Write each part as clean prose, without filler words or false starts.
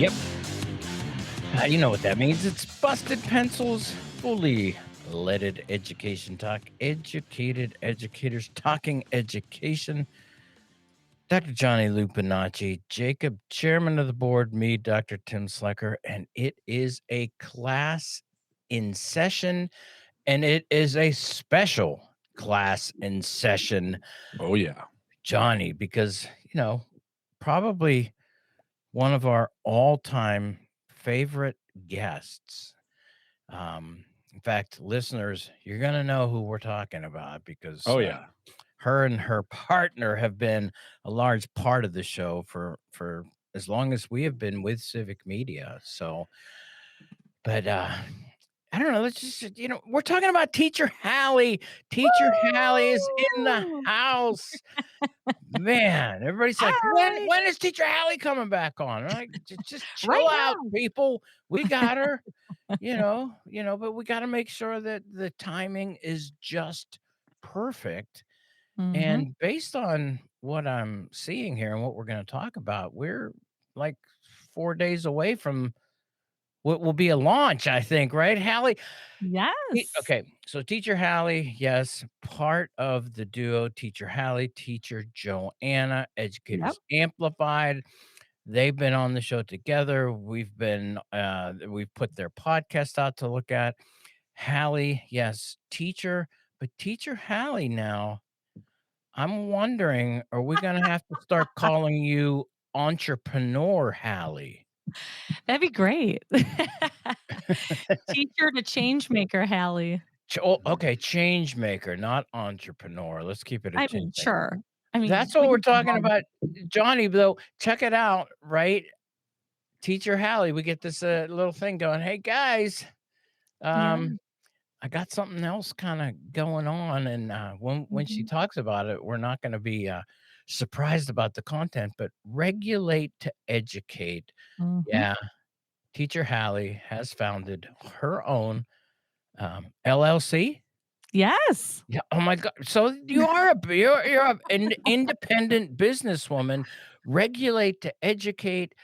Yep. You know what that means. It's busted pencils, fully leaded education talk, educated educators talking education. Dr. Johnny Lupinacci, Jacob, chairman of the board, me, Dr. Tim Slecker, and it is a class in session, and it is a special class in session, Oh, yeah. Johnny, because, probably one of our all-time favorite guests. In fact, listeners, you're gonna know who we're talking about because Oh, yeah. her and her partner have been a large part of the show for as long as we have been with Civic Media. So, but I don't know. Let's just we're talking about Teacher Hallie. Teacher Hallie is in the Woo! house. Man, everybody's like, Hi. when is Teacher Hallie coming back on? I'm like, Just Right chill out, now. people. We got her." But we gotta make sure that the timing is just perfect, Mhm. and based on what I'm seeing here and what we're gonna talk about, we're, like, 4 days away from what will be a launch, I think, right, Hallie? Yes. Okay, so Teacher Hallie, yes, part of the duo, Teacher Hallie, Teacher Joanna, Yep. Educators Amplified. They've been on the show together. We've put their podcast out to look at. Hallie, yes, teacher, but Teacher Hallie now, I'm wondering, are we gonna have to start calling you Entrepreneur Hallie? That'd be great. Teacher to change maker, Hallie. Okay, change maker, not entrepreneur. Let's keep it a I change mean, maker. sure. I mean, That's what we we're can talking all about, Johnny, though. Check it out, right? Teacher Hallie, we get this little thing going. Hey guys, Yeah. um, I got something else kind of going on, and when she Mhm. talks about it, we're not going to be surprised about the content, but regulate to educate. Mhm. Yeah, Teacher Hallie has founded her own LLC. Yes. Yeah. Oh my God. So you're an independent businesswoman. Regulate to educate.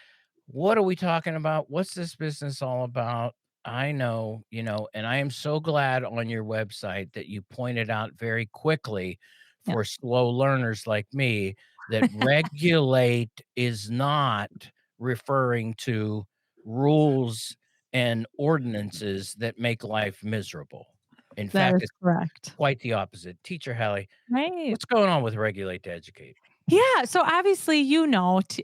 What are we talking about? What's this business all about? I know, and I am so glad on your website that you pointed out very quickly Yeah. for slow learners like me that regulate is not referring to rules and ordinances that make life miserable. In That fact, is it's correct. quite the opposite. Teacher Hallie, Right. what's going on with regulate to educate? Yeah, so obviously,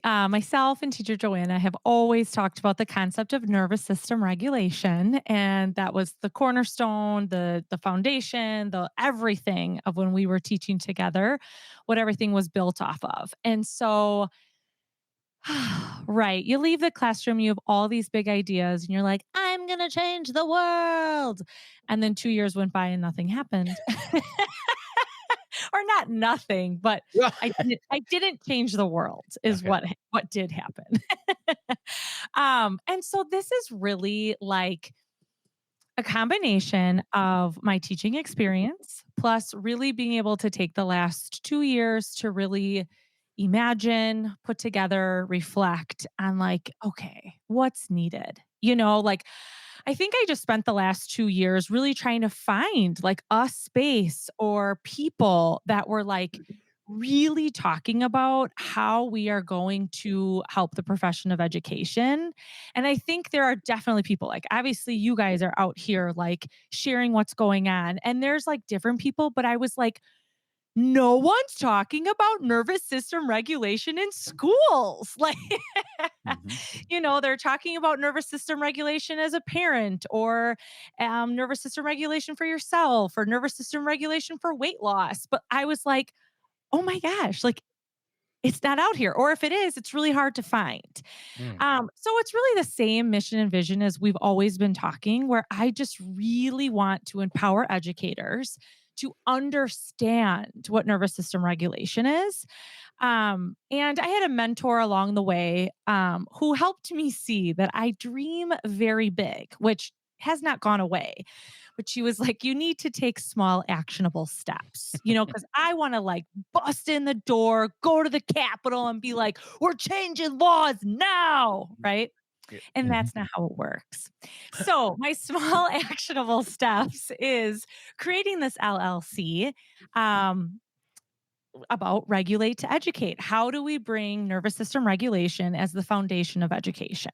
myself and teacher Joanna have always talked about the concept of nervous system regulation, and that was the cornerstone, the foundation, the everything of when we were teaching together, what everything was built off of. And so, right, you leave the classroom, you have all these big ideas, and you're like, "I'm gonna change the world," and then 2 years went by and nothing happened. Or not nothing, but Well, I didn't change the world is okay. what did happen. And so this is really like a combination of my teaching experience plus really being able to take the last 2 years to really imagine, put together, reflect on like, okay, what's needed? Like I think I just spent the last 2 years really trying to find like a space or people that were like really talking about how we are going to help the profession of education. And I think there are definitely people like obviously you guys are out here like sharing what's going on and there's like different people, but I was like no one's talking about nervous system regulation in schools. Like, Mhm. they're talking about nervous system regulation as a parent or nervous system regulation for yourself or nervous system regulation for weight loss. But I was like, oh my gosh, like it's not out here. Or if it is, it's really hard to find. Mm. So it's really the same mission and vision as we've always been talking, where I just really want to empower educators to understand what nervous system regulation is. And I had a mentor along the way who helped me see that I dream very big, which has not gone away. But she was like, you need to take small, actionable steps, because I want to like bust in the door, go to the Capitol and be like, we're changing laws now. Right. And Mhm. that's not how it works. So, my small actionable steps is creating this LLC. Um, about regulate to educate. How do we bring nervous system regulation as the foundation of education?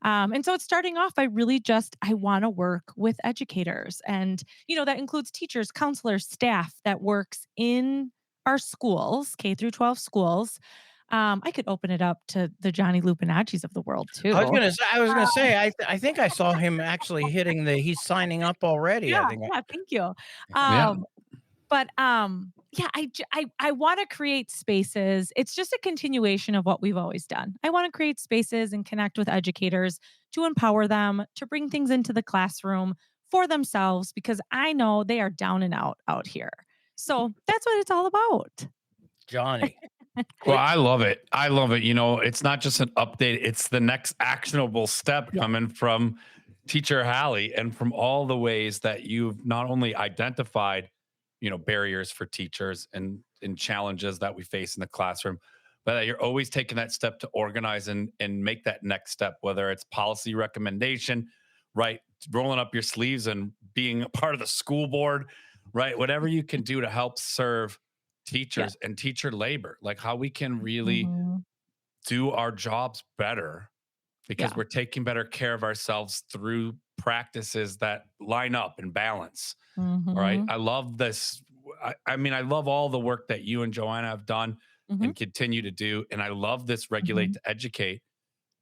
And so it's starting off. I want to work with educators, and that includes teachers, counselors, staff that works in our schools, K through 12 schools. I could open it up to the Johnny Lupinaccis of the world too. I was gonna say, I think I saw him actually hitting he's signing up already. I Yeah, think. yeah. Thank you. Yeah. Um, But, yeah, I wanna create spaces. It's just a continuation of what we've always done. I wanna create spaces and connect with educators to empower them, to bring things into the classroom for themselves because I know they are down and out here. So, that's what it's all about. Johnny. Well, It I love it. I love it. It's not just an update, it's the next actionable step Yeah. coming from teacher Hallie and from all the ways that you've not only identified, barriers for teachers and challenges that we face in the classroom, but that you're always taking that step to organize and make that next step, whether it's policy recommendation, right? Rolling up your sleeves and being a part of the school board, right? Whatever you can do to help serve Yeah. teachers and teacher labor, like how we can really Mhm. do our jobs better because Yeah. we're taking better care of ourselves through practices that line up and balance. All right. Mhm. I love this. I mean, I love all the work that you and Joanna have done Mhm. and continue to do. And I love this regulate Mhm. to educate.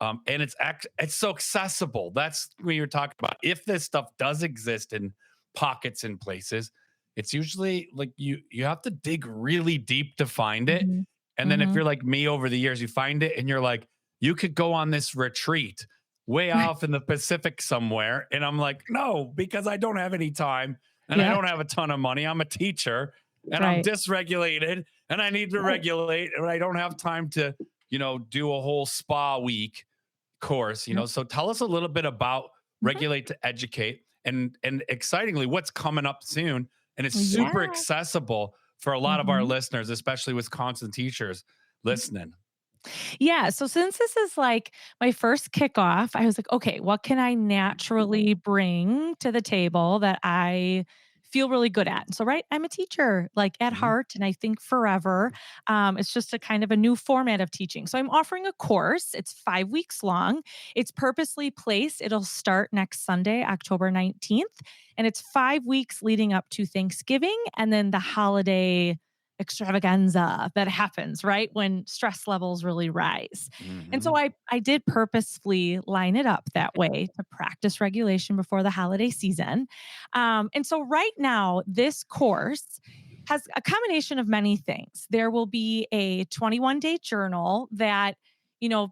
And it's so accessible. That's what you're talking about. If this stuff does exist in pockets and places, it's usually like you have to dig really deep to find it. Mhm. And then if Mhm. you're like me over the years, you find it and you're like, you could go on this retreat way Right. off in the Pacific somewhere. And I'm like, no, because I don't have any time and I Yep. don't have a ton of money. I'm a teacher and I'm Right. dysregulated and I need to Right. regulate and I don't have time to, do a whole spa week course. Yep. So tell us a little bit about Mhm. regulate to educate and excitingly what's coming up soon. And it's super Yeah. accessible for a lot of our Mhm. listeners, especially Wisconsin teachers listening. Yeah. So since this is like my first kickoff, I was like, okay, what can I naturally bring to the table that I feel really good at? So, right, I'm a teacher, like at Mhm. heart, and I think forever. It's just a kind of a new format of teaching. So, I'm offering a course. It's 5 weeks long. It's purposely placed. It'll start next Sunday, October 19th, and it's 5 weeks leading up to Thanksgiving and then the holiday extravaganza that happens, right? When stress levels really rise. And so Mhm. I did purposefully line it up that way to practice regulation before the holiday season. And so right now, this course has a combination of many things. There will be a 21-day journal that,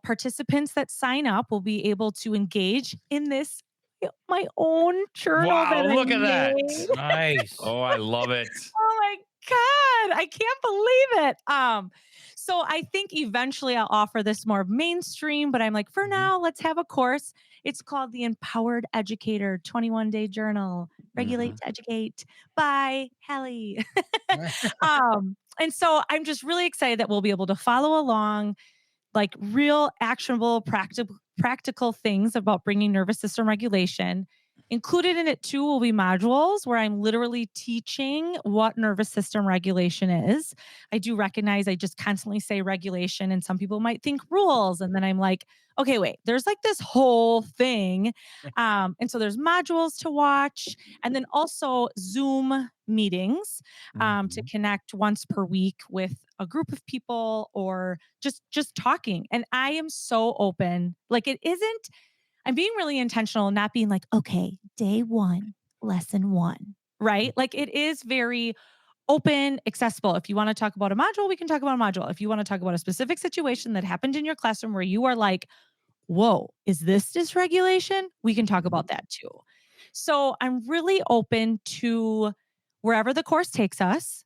participants that sign up will be able to engage in this my own journal Wow, that I look at made. that. nice. Oh, I love it. Oh my god, I can't believe it. So I think eventually I'll offer this more mainstream, but I'm like, for Mhm. now, let's have a course. It's called the Empowered Educator 21-Day Journal. Regulate Mhm. to Educate by Hallie. And so I'm just really excited that we'll be able to follow along like real actionable practical things about bringing nervous system regulation. Included in it too will be modules where I'm literally teaching what nervous system regulation is. I do recognize I just constantly say regulation and some people might think rules and then I'm like, okay, wait, there's like this whole thing. And so there's modules to watch and then also Zoom meetings to Mhm. connect once per week with a group of people or just talking. And I am so open. Like it isn't, I'm being really intentional, not being like, okay, day one, lesson one, right? Like it is very open, accessible. If you want to talk about a module, we can talk about a module. If you want to talk about a specific situation that happened in your classroom where you are like, whoa, is this dysregulation? We can talk Mhm. about that too. So I'm really open to wherever the course takes us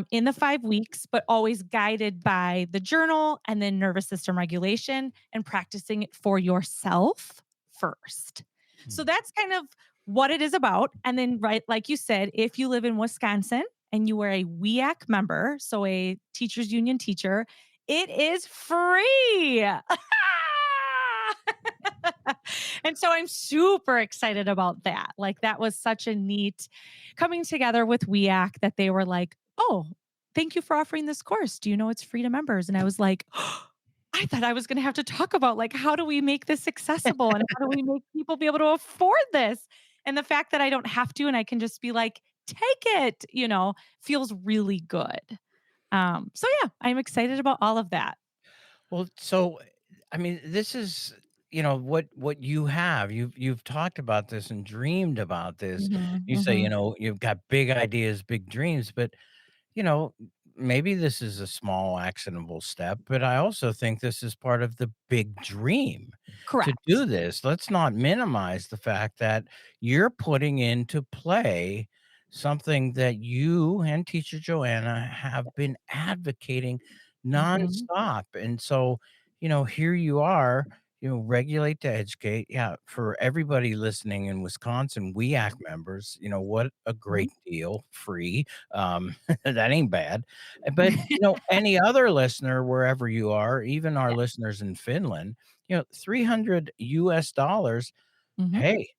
in the 5 weeks, but always guided by the journal and then nervous system regulation and practicing it for yourself first. So Mhm. that's kind of what it is about. And then, right, like you said, if you live in Wisconsin and you are a WEAC member, so a teachers union teacher, it is free. And so I'm super excited about that. Like that was such a neat coming together with WEAC that they were like, "Oh, thank you for offering this course. Do you know it's free to members?" And I was like, I thought I was going to have to talk about like how do we make this accessible and how do we make people be able to afford this? And the fact that I don't have to and I can just be like, take it, feels really good. So yeah, I'm excited about all of that. Well, so I mean, this is what you have. You've talked about this and dreamed about this. Mhm, You say, mhm, you've got big ideas, big dreams, but you know, maybe this is a small actionable step, but I also think this is part of the big dream to correct. do this. Let's not minimize the fact that you're putting into play something that you and teacher Joanna have been advocating Mhm, nonstop. And so, here you are, regulate to educate. Yeah, for everybody listening in Wisconsin, WEAC members, what a mhm. great deal, free. That ain't bad. But, any other listener wherever you are, even our Yeah, listeners in Finland, 300 US dollars, mhm. hey,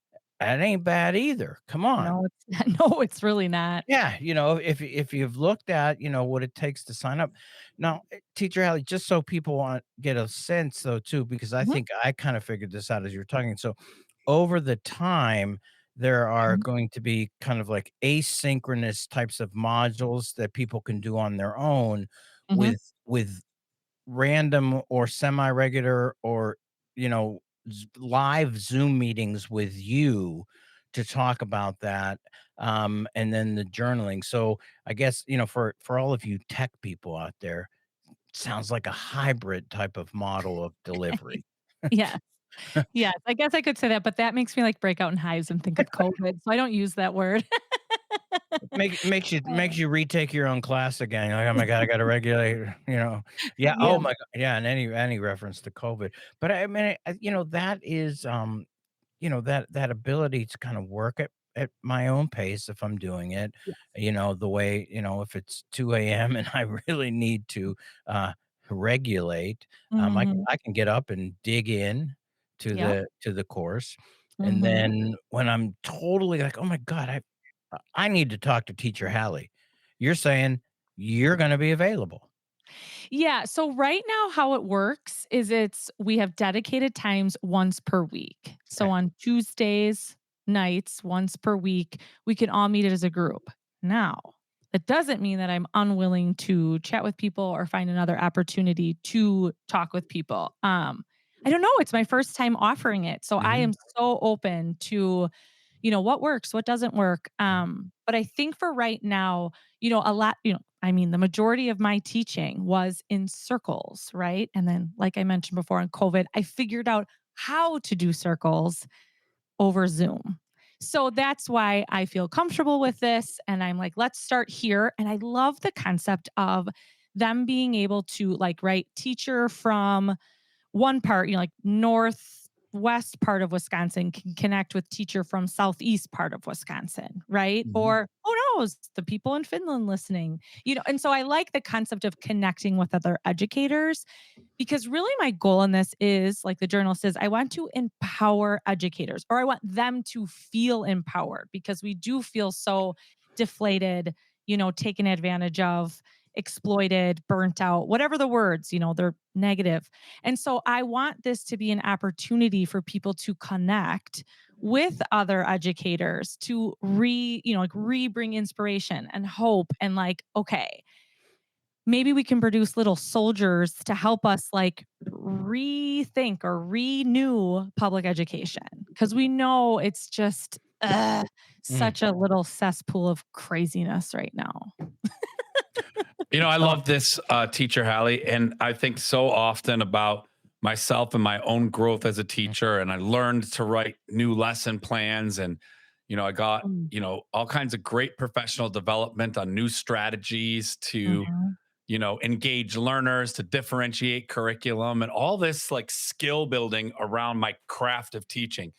that ain't bad either. Come on. No, it's no, it's really not. Yeah, if you've looked at, what it takes to sign up. Now, Teacher Hallie, just so people get a sense though too, because I Mhm, think I kind of figured this out as you were talking. So over the time, there are mhm, going to be kind of like asynchronous types of modules that people can do on their own mhm. with random or semi-regular or live Zoom meetings with you to talk about that, and then the journaling. So I guess for all of you tech people out there, sounds like a hybrid type of model of delivery. Yes, yes, I guess I could say that, but that makes me, like, break out in hives and think of COVID, so I don't use that word. Makes you retake your own class again. You're like, "Oh my god, I gotta regulate," Yeah, Yeah. oh my god, yeah, and any reference to COVID. But I mean, that is, that ability to kind of work at my own pace if I'm doing it, Yes. the way, if it's 2 a.m. and I really need to uh regulate, Mhm. I can get up and dig in to Yep. the course. And Mhm. then when I'm totally like, oh my God, I need to talk to Teacher Hallie. You're saying you're gonna be available. Yeah, so right now how it works is we have dedicated times once per week. So Okay. on Tuesdays nights, once per week, we can all meet as a group. Now, that doesn't mean that I'm unwilling to chat with people or find another opportunity to talk with people. I don't know, it's my first time offering it. So I Mhm. am so open to what works, what doesn't work. But I think for right now, a lot, I mean, the majority of my teaching was in circles, right? And then, like I mentioned before on COVID, I figured out how to do circles over Zoom. So that's why I feel comfortable with this. And I'm like, let's start here. And I love the concept of them being able to, like, write teacher from one part, like northwest part of Wisconsin can connect with teacher from southeast part of Wisconsin, right? Mhm. Or who knows, the people in Finland listening, and so I like the concept of connecting with other educators because really my goal in this is like the journal says, I want to empower educators or I want them to feel empowered because we do feel so deflated, taken advantage of, exploited, burnt out, whatever the words, they're negative. And so I want this to be an opportunity for people to connect with other educators to bring inspiration and hope and like, okay, maybe we can produce little soldiers to help us like rethink or renew public education because we know it's just Mm. such a little cesspool of craziness right now. I Oh, love this, teacher Hallie, and I think so often about myself and my own growth as a mm, teacher. And I learned to write new lesson plans, and I got Mm, all kinds of great professional development on new strategies to mhm, engage learners, to differentiate curriculum, and all this like skill building around my craft of teaching.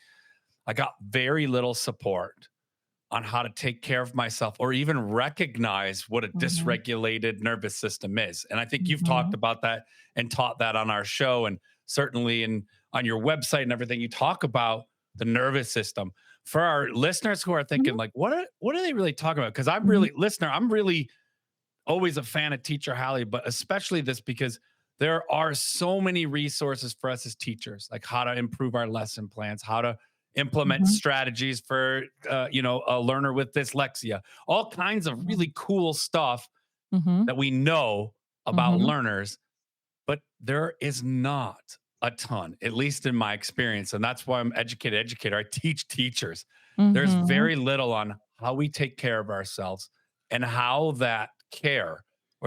I got very little support on how to take care of myself or even recognize what a mhm, dysregulated nervous system is. And I think you've talked mhm, about that and taught that on our show, and certainly in on your website and everything. You talk about the nervous system. For our listeners who are thinking, Mhm, like, what are they really talking about? Because mhm, I'm really always a fan of Teacher Hallie, but especially this because there are so many resources for us as teachers, like how to improve our lesson plans, how to implement mhm, strategies for a learner with dyslexia, all kinds of really cool stuff mhm, that we know about mhm, learners, but there is not a ton, at least in my experience. And that's why I'm educated educator. I teach teachers. There's mhm. very little on how we take care of ourselves and how that care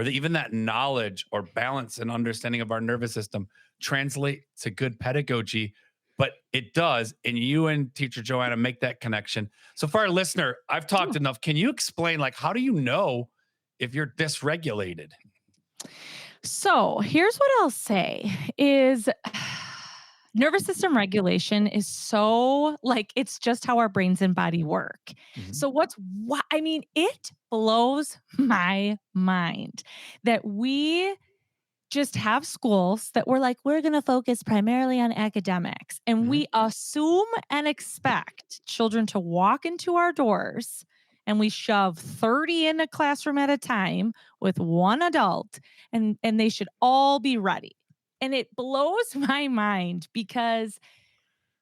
even that knowledge or balance and understanding of our nervous system translate to good pedagogy. But it does. And you and teacher Joanna make that connection. So for our listener, I've talked Yeah. enough. Can you explain, like, how do you know if you're dysregulated? So here's what I'll say is nervous system regulation is so like it's just how our brains and body work. Mhm. So what I mean, it blows my mind that we just have schools that we're like, we're going to focus primarily on academics. And Mhm. we assume and expect children to walk into our doors and we shove 30 in a classroom at a time with one adult and they should all be ready. And it blows my mind because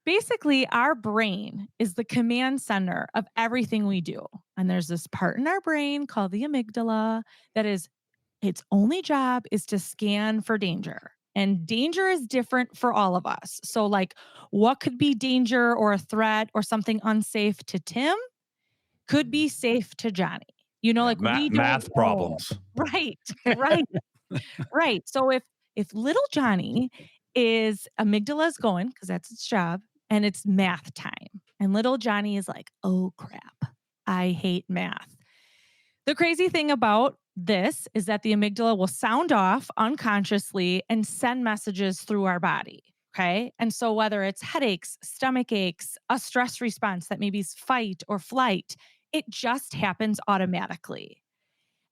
basically our brain is the command center of everything we do. And there's this part in our brain called the amygdala that is its only job is to scan for danger. And danger is different for all of us. So, like, what could be danger or a threat or something unsafe to Tim could be safe to Johnny. Yeah, Like we don't math know. problems. Right, right, right. So if little Johnny is amygdala is going because that's its job, and it's math time, and little Johnny is like, oh crap, I hate math. The crazy thing about this is that the amygdala will sound off unconsciously and send messages through our body. Okay. And so, whether it's headaches, stomach aches, a stress response that maybe is fight or flight, it just happens automatically.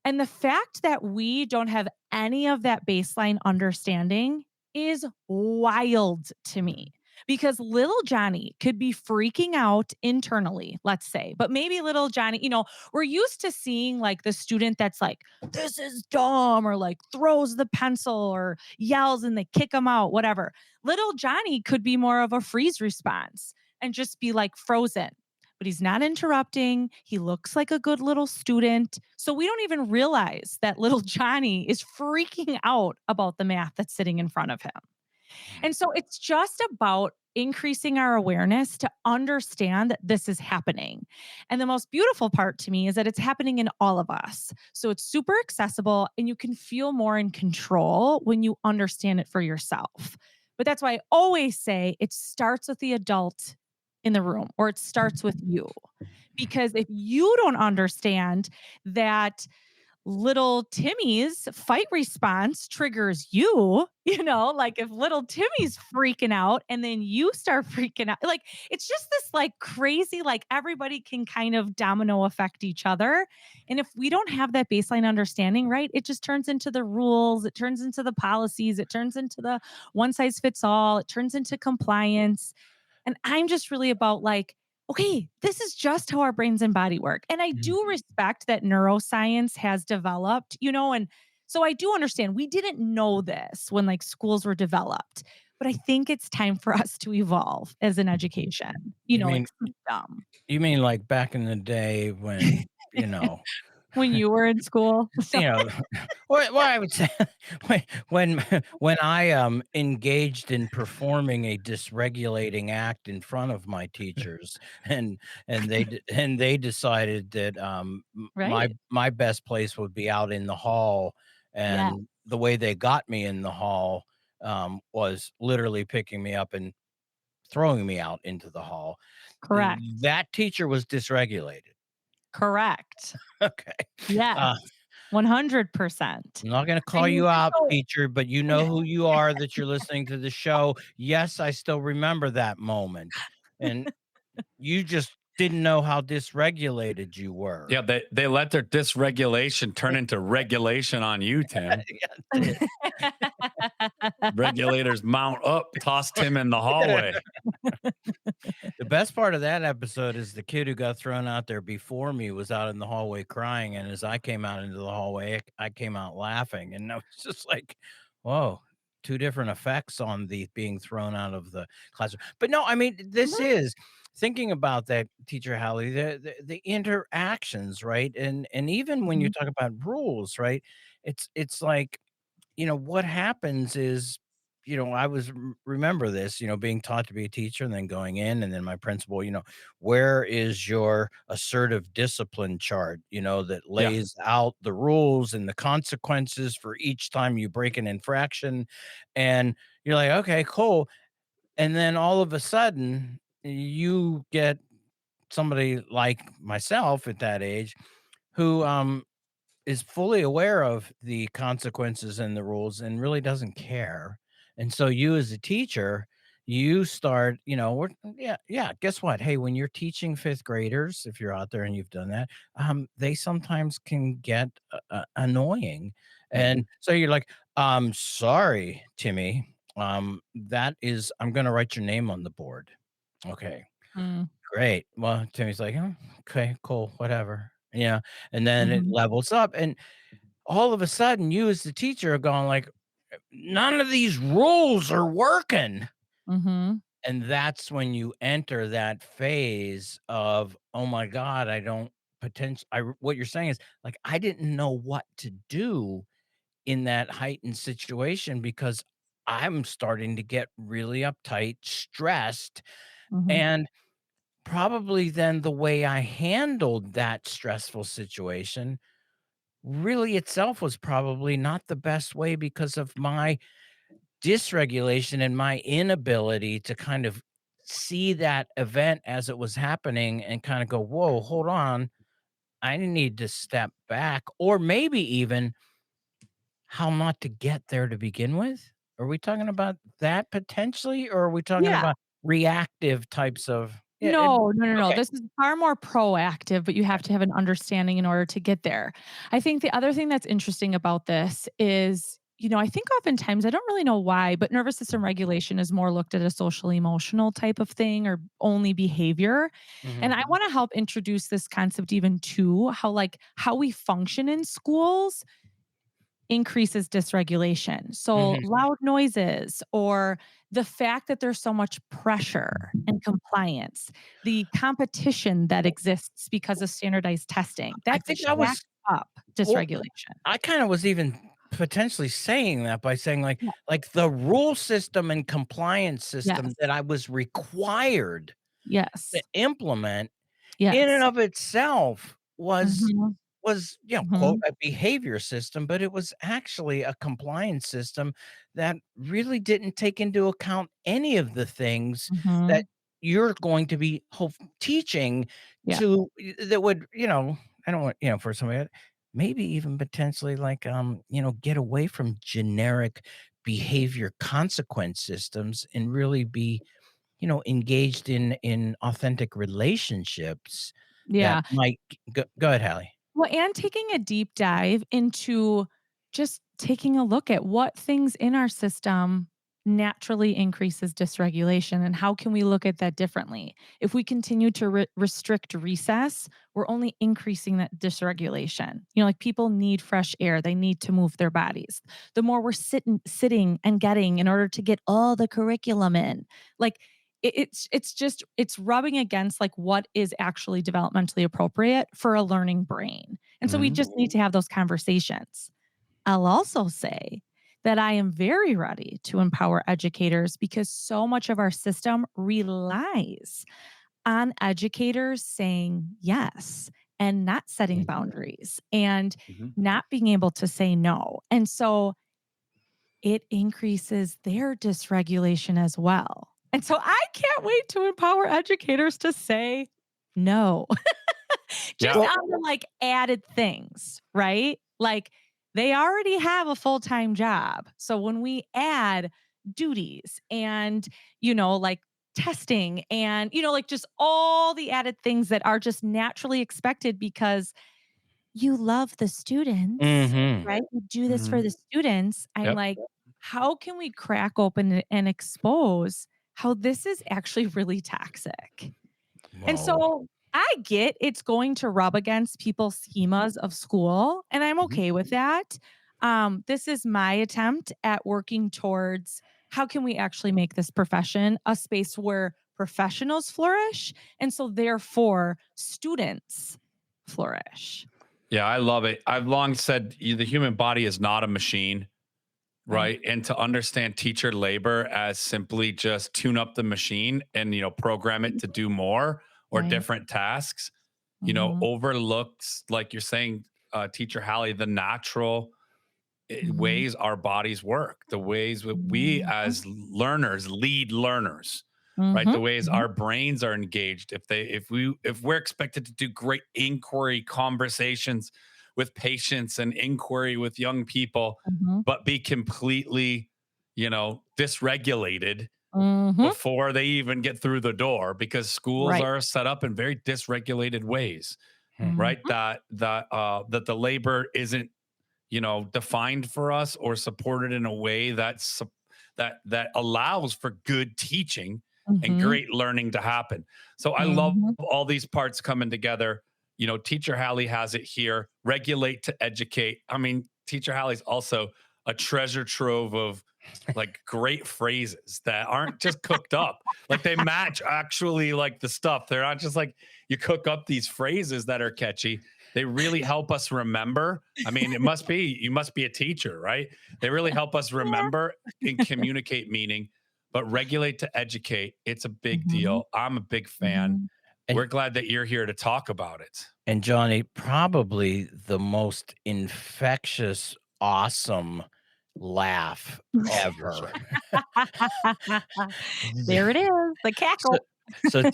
And the fact that we don't have any of that baseline understanding is wild to me because little Johnny could be freaking out internally, let's say, but maybe little Johnny, we're used to seeing like the student that's like, this is dumb, or like throws the pencil or yells and they kick him out, whatever. Little Johnny could be more of a freeze response and just be like frozen, but he's not interrupting. He looks like a good little student. So we don't even realize that little Johnny is freaking out about the math that's sitting in front of him. And so it's just about increasing our awareness to understand that this is happening. And the most beautiful part to me is that it's happening in all of us. So it's super accessible and you can feel more in control when you understand it for yourself. But that's why I always say it starts with the adult in the room, or it starts with you. Because if you don't understand that little Timmy's fight response triggers you, like if little Timmy's freaking out and then you start freaking out, like it's just this like crazy, like everybody can kind of domino affect each other. And if we don't have that baseline understanding, right, it just turns into the rules, it turns into the policies, it turns into the one size fits all, it turns into compliance. And I'm just really about like, okay, this is just how our brains and body work. And I Mhm. do respect that neuroscience has developed, and so I do understand we didn't know this when like schools were developed, but I think it's time for us to evolve as an education, You mean like system. you mean like back in the day when, you know, When you were in school. So, you know, what I would say when I, engaged in performing a dysregulating act in front of my teachers and and they decided that, my right. best place would be out in the hall, Yeah. and the way they got me in the hall, was literally picking me up and throwing me out into the hall. Correct. That teacher was dysregulated. Correct. Okay. Yes. Uh 100%. I'm not gonna I call mean, you out, so teacher, but you know who you are that you're listening to the show. Yes, I still remember that moment, and you just didn't know how dysregulated you were. Yeah, they let their dysregulation turn into regulation on you, Tim. Yeah, Regulators mount up, toss Tim in the hallway. the best part of that episode is the kid who got thrown out there before me was out in the hallway crying, and as I came out into the hallway, I came out laughing, and I was just like, "Whoa, 2 different effects on the being thrown out of the classroom." But no, I mean, this Mhm, is thinking about that, Teacher Hallie, the interactions, right? And even when you mhm, talk about rules, right? It's like, what happens is, I was remember this, being taught to be a teacher and then going in and then my principal, where is your assertive discipline chart, that Yeah. lays out the rules and the consequences for each time you break an infraction. And you're like, okay, cool. And then all of a sudden, you get somebody like myself at that age who is fully aware of the consequences and the rules and really doesn't care. And so you as a teacher, you start, yeah, guess what? Hey, when you're teaching 5th graders, if you're out there and you've done that, they sometimes can get annoying. And Mhm. so you're like, sorry, Timmy. That is, I'm going to write your name on the board. Okay. mm, Great. Well, Timmy's like, "Oh, okay, cool, whatever." Yeah, and then it mhm, levels up, and all of a sudden, you as the teacher are going like, "None of these rules are working." mhm, And that's when you enter that phase of, "Oh my god, I don't what you're saying is, like, I didn't know what to do in that heightened situation because I'm starting to get really uptight, stressed, mhm. and probably then the way I handled that stressful situation really itself was probably not the best way because of my dysregulation and my inability to kind of see that event as it was happening and kind of go, "Whoa, hold on. I need to step back," or maybe even how not to get there to begin with. Are we talking about that potentially, or are we talking Yeah. about reactive types of yeah, No, no, no, no. okay. This is far more proactive, but you have to have an understanding in order to get there. I think the other thing that's interesting about this is, I think oftentimes, I don't really know why, but nervous system regulation is more looked at a social emotional type of thing or only behavior. And Mhm. I want to help introduce this concept even to how we function in schools increases dysregulation. So, Mhm. loud noises or the fact that there's so much pressure and compliance, the competition that exists because of standardized testing, I that think I jacks was up well, dysregulation. I kinda was even potentially saying that by saying, Yeah. like, the rule system and compliance system Yes. that I was required to Yes. implement in and Yes. of itself Mhm. quote, Mhm. "a behavior system," but it was actually a compliance system that really didn't take into account any of the things that Mhm. you're going to be teaching Yeah. to that would, I don't want, for somebody maybe even potentially like, get away from generic behavior consequence systems and really be, engaged in authentic relationships that Yeah. might go ahead, Hallie. Well, and taking a deep dive into just taking a look at what things in our system naturally increases dysregulation and how can we look at that differently. If we continue to restrict recess, we're only increasing that dysregulation. Like people need fresh air, they need to move their bodies. The more we're sitting and getting in order to get all the curriculum in, like it's rubbing against like what is actually developmentally appropriate for a learning brain. And so we Mhm. just need to have those conversations. I'll also say that I am very ready to empower educators because so much of our system relies on educators saying yes and not setting Mhm. boundaries and Mhm. not being able to say no. And so it increases their dysregulation as well. And so I can't wait to empower educators to say no. Just Yeah. Well, on the, like, added things, right? Like, they already have a full-time job. So when we add duties and, like, testing and, like just all the added things that are just naturally expected because you love the students, Mhm. right? You do this for Mhm. the students. I'm Yep. like, how can we crack open and expose how this is actually really toxic? And Whoa. so I get it's going to rub against people's schemas of school, and I'm Mhm. okay with that. This is my attempt at working towards how can we actually make this profession a space where professionals flourish, and so therefore students flourish. Yeah, I love it. I've long said the human body is not a machine, Right. right? And to understand teacher labor as simply just tune up the machine and program it to do more or Right. different tasks, Mhm. overlooks, like you're saying, teacher Hallie, the natural Mhm. ways our bodies work, the ways that we Mhm. as learners lead learners, right? Mhm. The ways Mhm. our brains are engaged. If we're expected to do great inquiry conversations with patients and inquiry with young people, Mhm. but be completely, dysregulated Mhm. before they even get through the door because schools Right. are set up in very dysregulated ways, Hmm. right? Mhm. That the labor isn't defined for us or supported in a way that allows for good teaching and Mhm. great learning to happen. So I love Mhm. all these parts coming together. Teacher Hallie has it here. Regulate to educate. I mean, Teacher Hallie's also a treasure trove of like great phrases that aren't just cooked up. Like they match actually like the stuff. They're not just like you cook up these phrases that are catchy. They really help us remember. I mean, you must be a teacher, right? They really help us remember and communicate meaning, but regulate to educate. It's a big Mhm. deal. I'm a big fan. Mhm. And We're glad that you're here to talk about it. and Johnny, probably the most infectious, awesome laugh Yes, ever. sir. There it is, the So cackle. so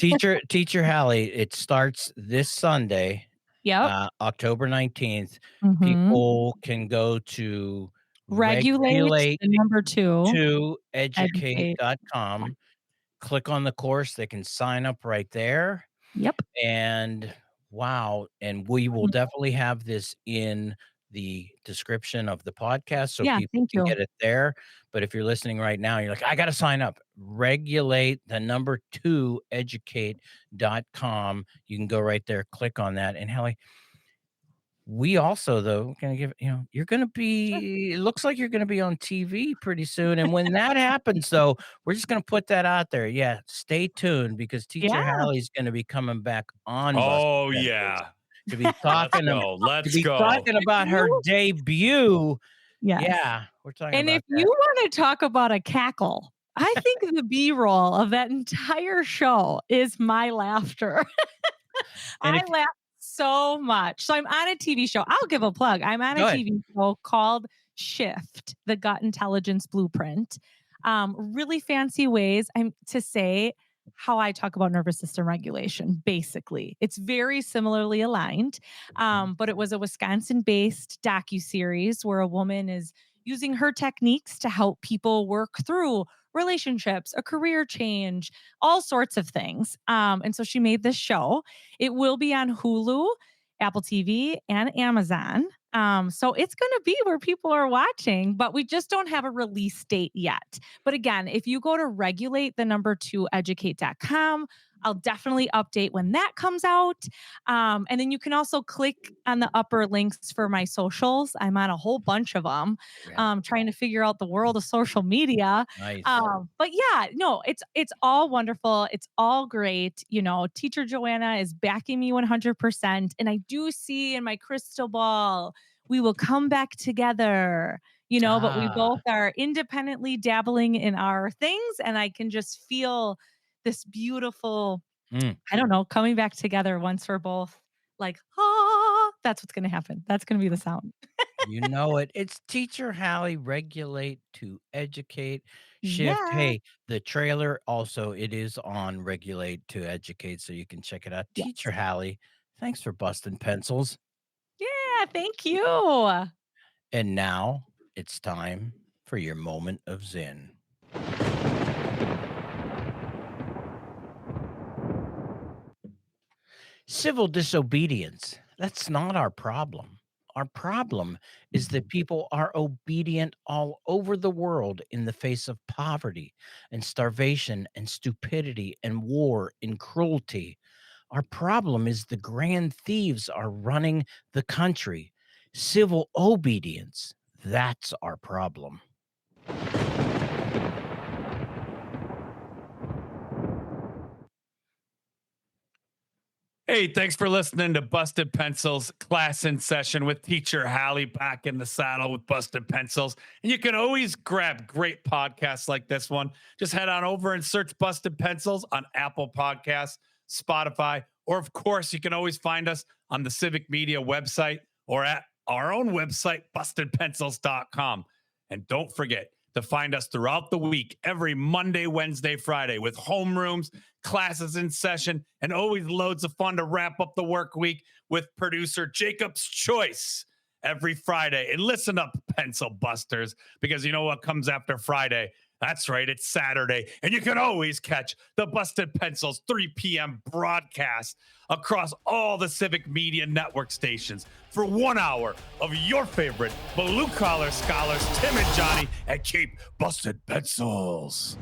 teacher Hallie, it starts this Sunday, Yep. October 19th. Mhm. People can go to Regulate regulate the number 2, to educate. educate.com, click on the course, they can sign up right there. Yep. And wow, and we will Mhm. definitely have this in the description of the podcast so Yeah, people thank can you. get it there. But if you're listening right now, you're like, I got to sign up. Regulate the number 2 educate.com. You can go right there, click on that. And Hallie, we also though gonna give you're gonna Sure. be it looks like you're gonna be on TV pretty soon. And when that happens though, we're just gonna put that out there. Yeah, stay tuned because Teacher Yeah. Hallie's gonna be coming back on Busted Oh Pencils yeah. to be Let's talking go. to Let's be go. talking about her You debut. Yes. Yeah, we're talking And if about you that. wanna talk about a cackle, I think the B-roll of that entire show is my laughter. And I if laugh so much. So I'm on a TV show. I'll give a plug. I'm on a go ahead. TV show called Shift, the Gut Intelligence Blueprint. Really fancy ways I'm to say how I talk about nervous system regulation, basically. It's very similarly aligned. But it was a Wisconsin-based docu-series where a woman is using her techniques to help people work through relationships, a career change, all sorts of things. And so she made this show. It will be on Hulu, Apple TV, and Amazon. So it's going to be where people are watching, but we just don't have a release date yet. But again, if you go to regulate the number 2 educate.com, I'll definitely update when that comes out. And then you can also click on the upper links for my socials. I'm on a whole bunch of them, Yeah, trying to figure out the world of social media. nice. But yeah, no, it's all wonderful. It's all great. Teacher Joanna is backing me 100%. And I do see in my crystal ball, we will come back together, but we Ah, both are independently dabbling in our things. And I can just feel this beautiful, mm. I don't know, coming back together once we're both like, ah, that's what's going to happen. That's going to be the sound. You know it. It's Teacher Hallie, regulate to educate, shift. Yeah. Hey, the trailer also it is on regulate to educate, so you can check it out. Yes. Teacher Hallie, thanks for busting pencils. Yeah. Thank you. And now it's time for your moment of zen. Civil disobedience, that's not our problem. Our problem is that people are obedient all over the world in the face of poverty and starvation and stupidity and war and cruelty. Our problem is the grand thieves are running the country. Civil obedience, that's our problem. Hey, thanks for listening to Busted Pencils class in session with teacher Hallie, back in the saddle with Busted Pencils. And you can always grab great podcasts like this one. Just head on over and search Busted Pencils on Apple Podcasts, Spotify, or of course, you can always find us on the Civic Media website or at our own website, bustedpencils.com. And don't forget to find us throughout the week, every Monday, Wednesday, Friday, with homerooms, classes in session, and always loads of fun to wrap up the work week with producer Jacob's Choice every Friday. And listen up, pencil busters, because you know what comes after Friday? That's right, it's Saturday. And you can always catch the Busted Pencils 3 p.m. broadcast across all the Civic Media Network stations for 1 hour of your favorite blue-collar scholars, Tim and Johnny, and keep Busted Pencils.